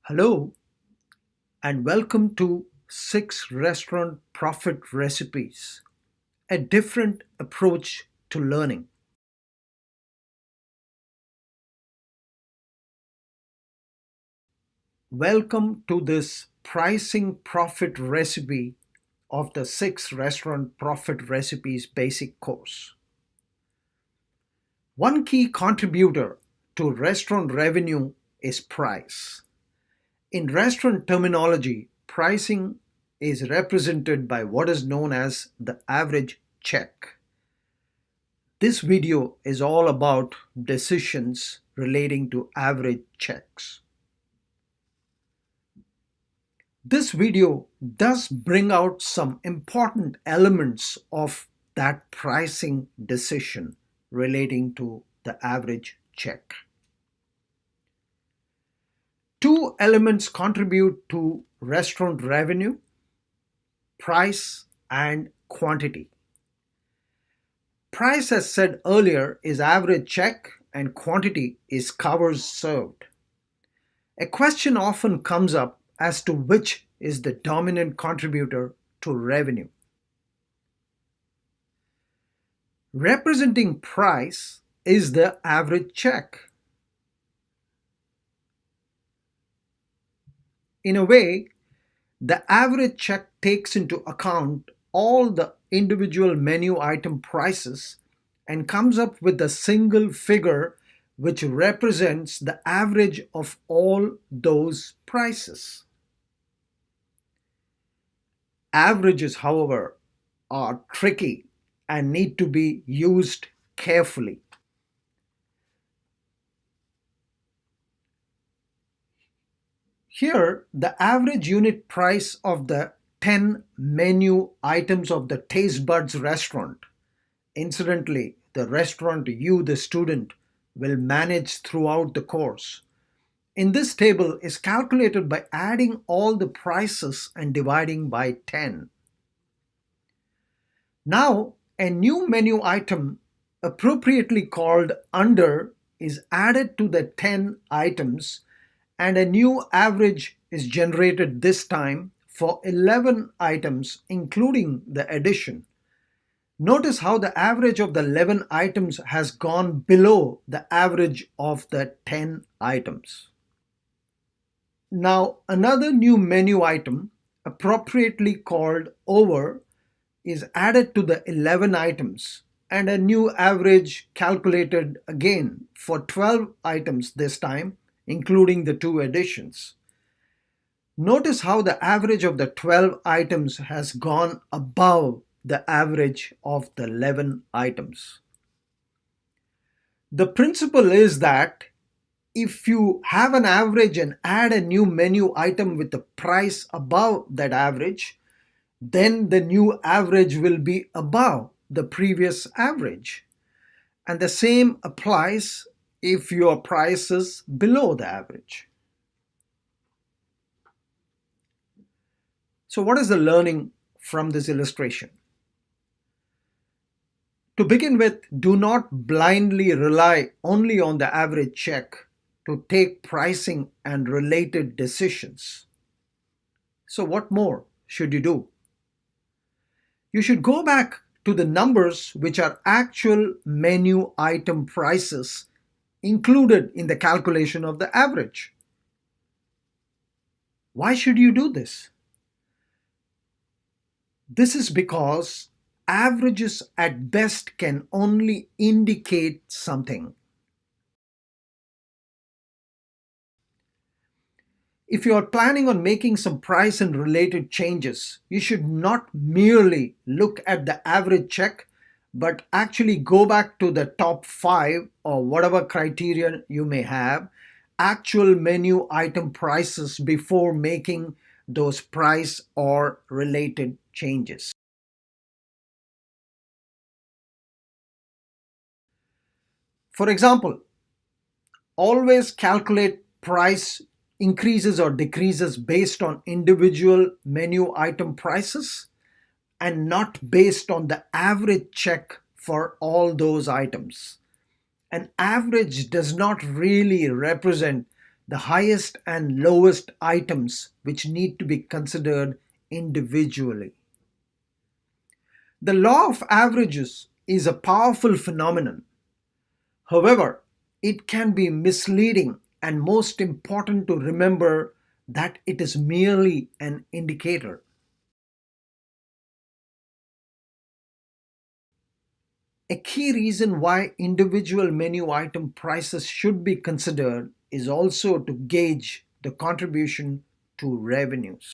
Hello and welcome to 6 Restaurant Profit Recipes, a different approach to learning. Welcome to this pricing profit recipe of the 6 Restaurant Profit Recipes basic course. One key contributor to restaurant revenue is price. In restaurant terminology, pricing is represented by what is known as the average check. This video is all about decisions relating to average checks. This video does bring out some important elements of that pricing decision relating to the average check. Two elements contribute to restaurant revenue: price and quantity. Price, as said earlier, is average check and quantity is covers served. A question often comes up as to which is the dominant contributor to revenue. Representing price is the average check. In a way, the average check takes into account all the individual menu item prices and comes up with a single figure which represents the average of all those prices. Averages, however, are tricky and need to be used carefully. Here, the average unit price of the 10 menu items of the Taste Buds restaurant, incidentally, the restaurant you, the student, will manage throughout the course, in this table is calculated by adding all the prices and dividing by 10. Now, a new menu item, appropriately called under, is added to the 10 items and a new average is generated this time for 11 items including the addition. Notice how the average of the 11 items has gone below the average of the 10 items. Now another new menu item, appropriately called over, is added to the 11 items and a new average calculated again for 12 items this time, including the two additions. Notice how the average of the 12 items has gone above the average of the 11 items. The principle is that if you have an average and add a new menu item with the price above that average, then the new average will be above the previous average. And the same applies if your price is below the average. So what is the learning from this illustration? To begin with, do not blindly rely only on the average check to take pricing and related decisions. So what more should you do? You should go back to the numbers which are actual menu item prices included in the calculation of the average. Why should you do this? This is because averages at best can only indicate something. If you are planning on making some price and related changes, you should not merely look at the average check, but actually go back to the top 5 or whatever criteria you may have, actual menu item prices before making those price or related changes. For example, always calculate price increases or decreases based on individual menu item prices and not based on the average check for all those items. An average does not really represent the highest and lowest items which need to be considered individually. The law of averages is a powerful phenomenon. However, it can be misleading, and most important to remember that it is merely an indicator. A key reason why individual menu item prices should be considered is also to gauge the contribution to revenues.